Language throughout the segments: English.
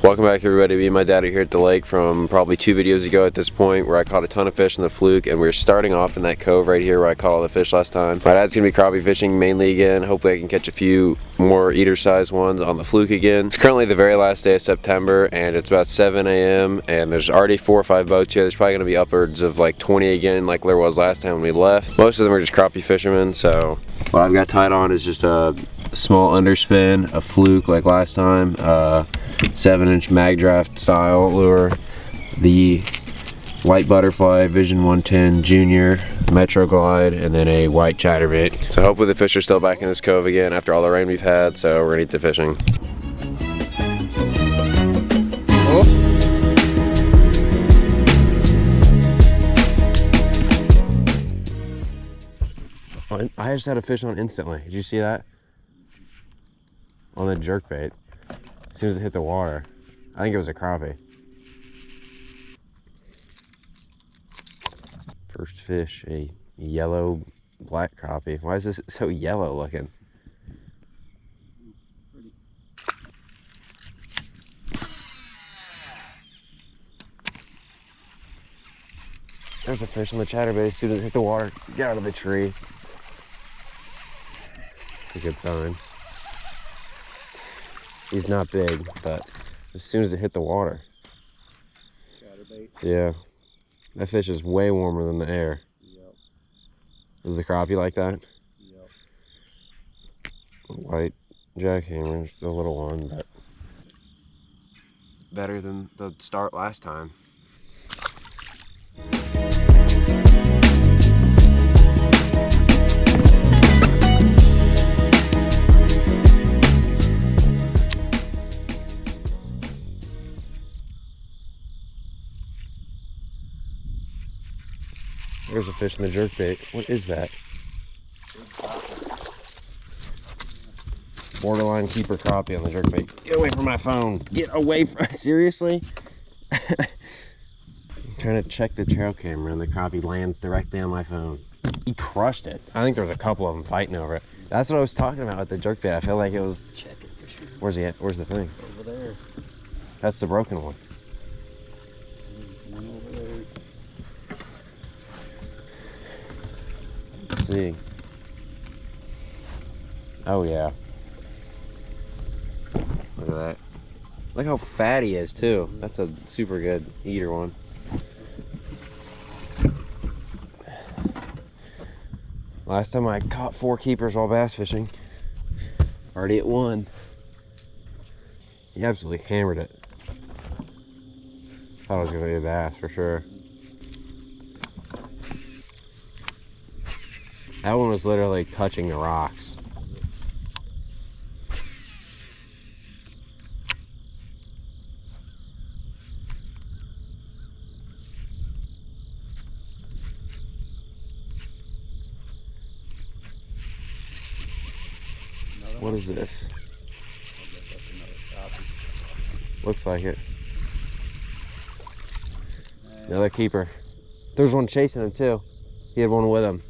Welcome back everybody. Me and my dad are here at the lake from probably 2 videos ago at this point, where I caught a ton of fish in the fluke, and we're starting off in that cove right here where I caught all the fish last time. My dad's gonna be crappie fishing mainly again. Hopefully I can catch a few more eater sized ones on the fluke again. It's currently the very last day of September and it's about 7 a.m. and there's already 4 or 5 boats here. There's probably gonna be upwards of like 20 again like there was last time when we left. Most of them are just crappie fishermen, so what I've got tied on is just a small underspin, a fluke like last time, 7-inch mag draft style lure, the white butterfly Vision 110 Junior Metro Glide, and then a white chatterbait. So hopefully the fish are still back in this cove again after all the rain we've had, so we're gonna get to fishing. I just had a fish on instantly. Did you see that? On the jerkbait. As soon as it hit the water. I think it was a crappie. First fish, a yellow black crappie. Why is this so yellow looking? There's a fish on the chatterbait as soon as it hit the water. Get out of the tree. It's a good sign. He's not big, but as soon as it hit the water. Chatterbait? Yeah. That fish is way warmer than the air. Yep. Was the crappie like that? Yep. White jackhammer, the little one, but better than the start last time. There's a fish in the jerkbait. What is that? Borderline keeper crappie on the jerkbait. Get away from my phone. Get away from, seriously? I'm trying to check the trail camera and the crappie lands directly on my phone. He crushed it. I think there was a couple of them fighting over it. That's what I was talking about with the jerkbait. I feel like it was. Check it for sure. Where's he at? Where's the thing? Over there. That's the broken one. One over there. Let's see. Oh yeah. Look at that. Look how fat he is too. That's a super good eater one. Last time I caught 4 keepers while bass fishing. Already at 1. He absolutely hammered it. Thought it was gonna be a bass for sure. That one was literally touching the rocks. What is this? Looks like it. Another keeper. There's one chasing him too. He had one with him.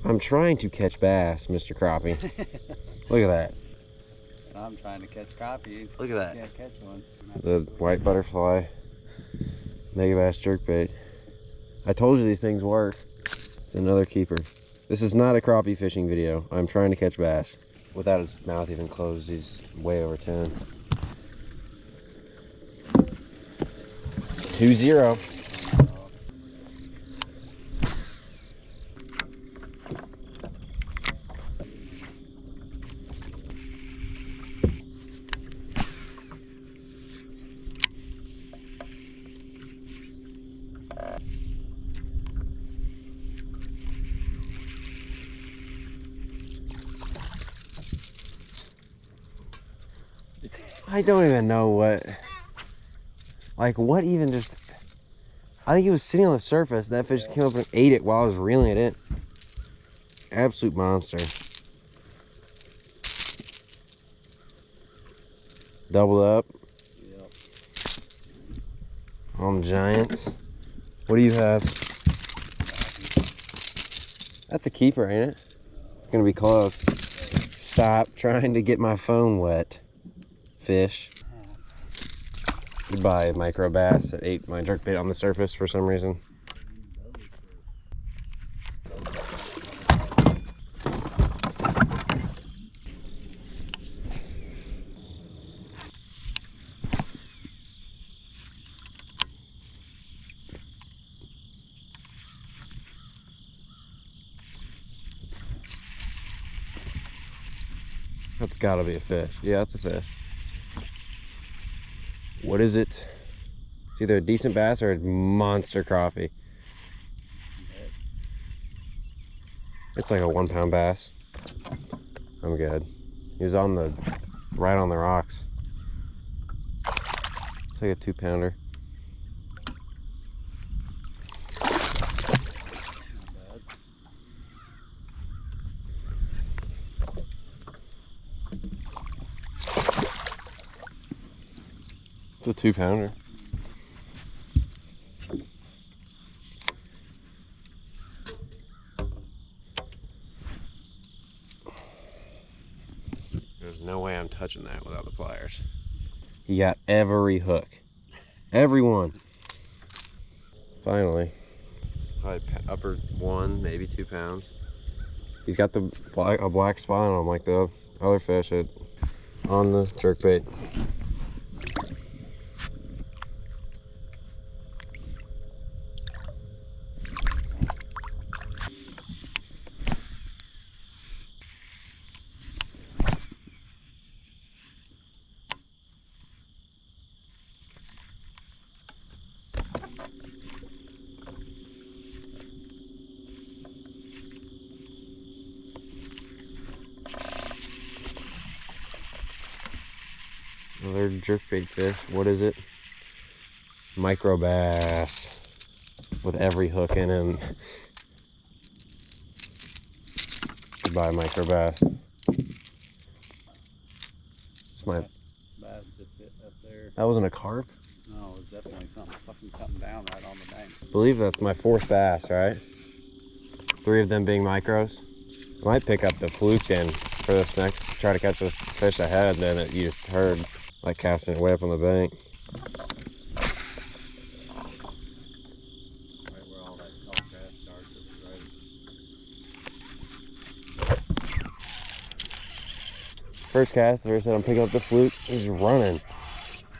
I'm trying to catch bass, Mr. Crappie. Look at that. I'm trying to catch crappie. Look at that. Can't catch one. The white butterfly megabass jerkbait. I told you these things work. It's another keeper. This is not a crappie fishing video. I'm trying to catch bass. Without his mouth even closed, he's way over 10. 2-0. I don't even know what, like what even just, I think it was sitting on the surface. That fish came up and ate it while I was reeling it in. Absolute monster. Doubled up. Yep. On giants. What do you have? That's a keeper, ain't it? It's gonna be close. Stop trying to get my phone wet, fish. By micro bass that ate my jerkbait on the surface for some reason. That's gotta be a fish. Yeah, that's a fish. What is it? It's either a decent bass or a monster crappie. It's like a 1 pound bass. I'm good. He was on the, right on the rocks. It's like a 2 pounder. It's a 2 pounder. There's no way I'm touching that without the pliers. He got every hook. Every one. Finally. Probably upper 1, maybe 2 pounds. He's got a black spot on him like the other fish on the jerkbait. Another jerkbait fish. What is it? Micro bass with every hook in him. Goodbye, micro bass. It's my. Bass just hit up there. That wasn't a carp? No, it was definitely something fucking coming down right on the bank. I believe that's my 4th bass, right? 3 of them being micros. I might pick up the fluke then for this next, try to catch this fish ahead then that you just heard, like casting it way up on the bank. Right where all that tall grass starts is right. First cast, the first time I'm picking up the fluke, he's running.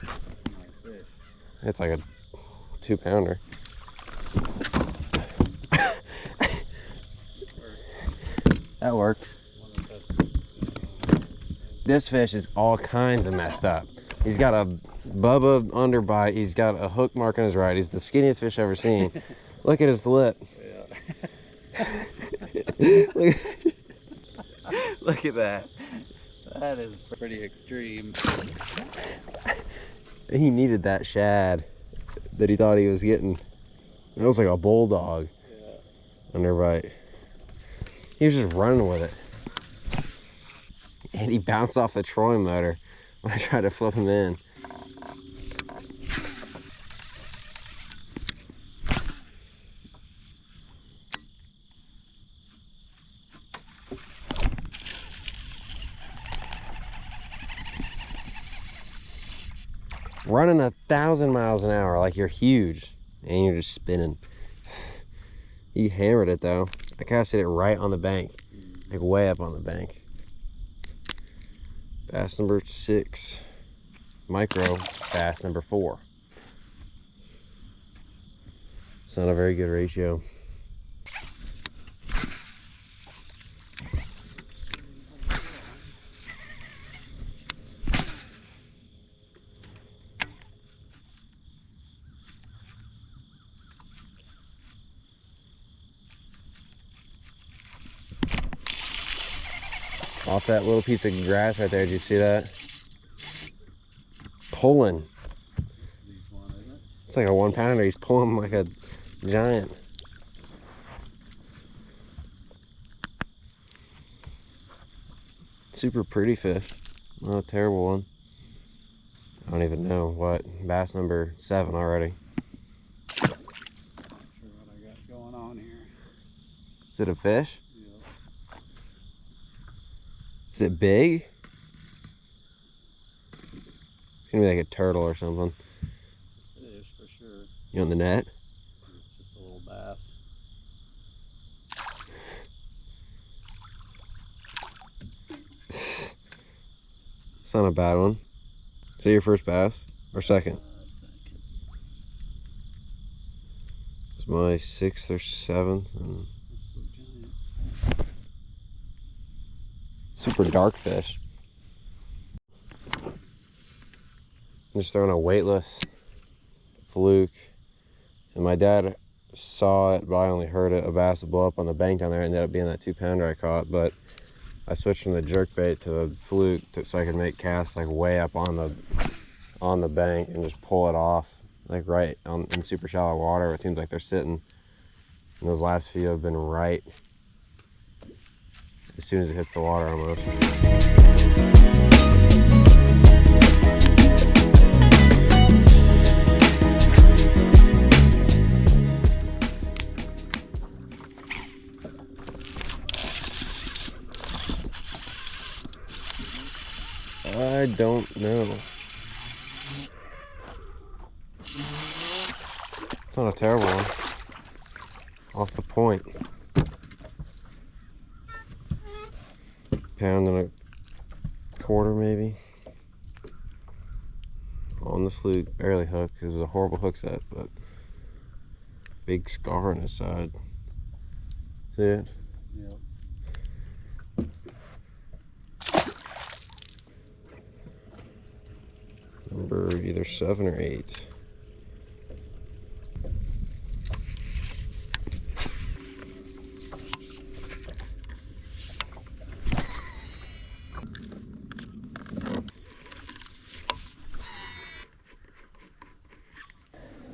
Nice fish. It's like a 2 pounder. That works. This fish is all kinds of messed up. He's got a Bubba underbite. He's got a hook mark on his right. He's the skinniest fish I've ever seen. Look at his lip. Yeah. Look at that. That is pretty extreme. He needed that shad that he thought he was getting. That was like a bulldog. Yeah. Underbite. He was just running with it. And he bounced off the trolling motor when I tried to flip him in. Running 1,000 miles an hour like you're huge and you're just spinning. He hammered it though. I casted it right on the bank, like way up on the bank. Bass number 6, micro bass number 4. It's not a very good ratio. Off that little piece of grass right there, did you see that? Pulling. It's like a 1 pounder. He's pulling like a giant. Super pretty fish. Not a terrible one. I don't even know what. Bass number 7 already. Not sure what I got going on here. Is it a fish? Yeah. Is it big? It's gonna be like a turtle or something. You on the net? Just a little bass. It's not a bad one. Is that your first bass? Or second? It's my 6th or 7th. And super dark fish. I'm just throwing a weightless fluke. And my dad saw it, but I only heard it, a bass blow up on the bank down there. It ended up being that 2-pounder I caught. But I switched from the jerkbait to the fluke so I could make casts like way up on the bank and just pull it off like right in super shallow water. It seems like they're sitting. And those last few have been right as soon as it hits the water almost. I don't know. It's not a terrible one. Off the point. Pound and a quarter maybe. On the fluke, barely hooked. It was a horrible hook set, but big scar on his side. See it? Yep. Number either 7 or 8.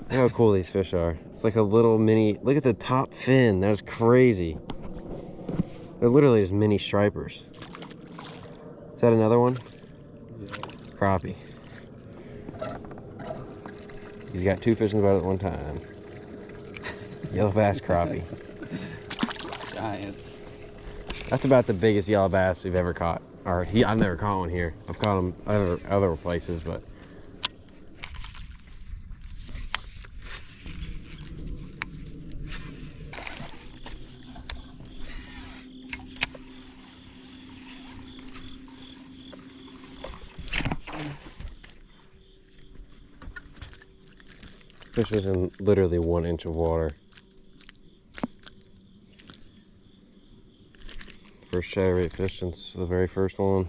Look how cool these fish are. It's like a little mini, look at the top fin, that's crazy. They're literally just mini stripers. Is that another one? Yep. Crappie. He's got 2 fish in the boat at one time. Yellow bass crappie. Giants. That's about the biggest yellow bass we've ever caught. Or I've never caught one here. I've caught them other places, but fish was in literally 1 inch of water. First chatterbait fish since the very first one.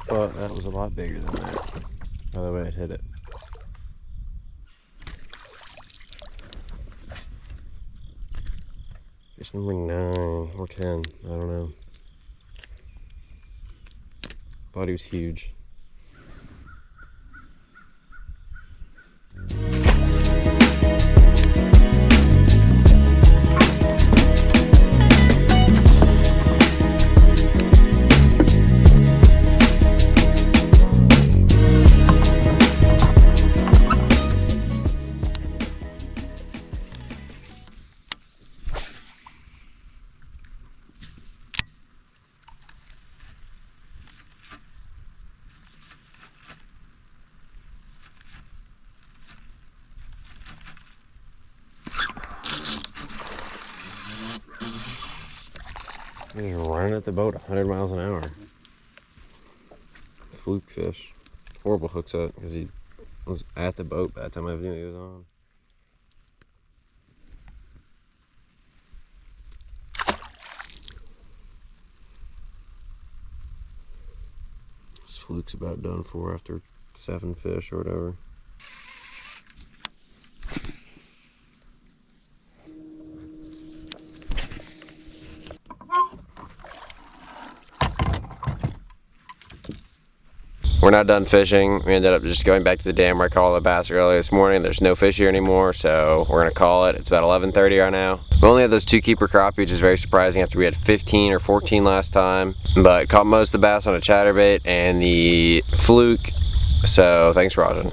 But that was a lot bigger than that, by the way it hit it. Fish number 9 or 10, I don't know. Thought he was huge. He's running at the boat 100 miles an hour. Fluke fish. Horrible hook set because he was at the boat by the time I knew he was on. This fluke's about done for after 7 fish or whatever. we're not done fishing. We ended up just going back to the dam where I caught all the bass earlier this morning. There's no fish here anymore, so we're gonna call it. It's about 11:30 right now. We only have those 2 keeper crappie, which is very surprising after we had 15 or 14 last time, but caught most of the bass on a chatterbait and the fluke. So thanks for watching.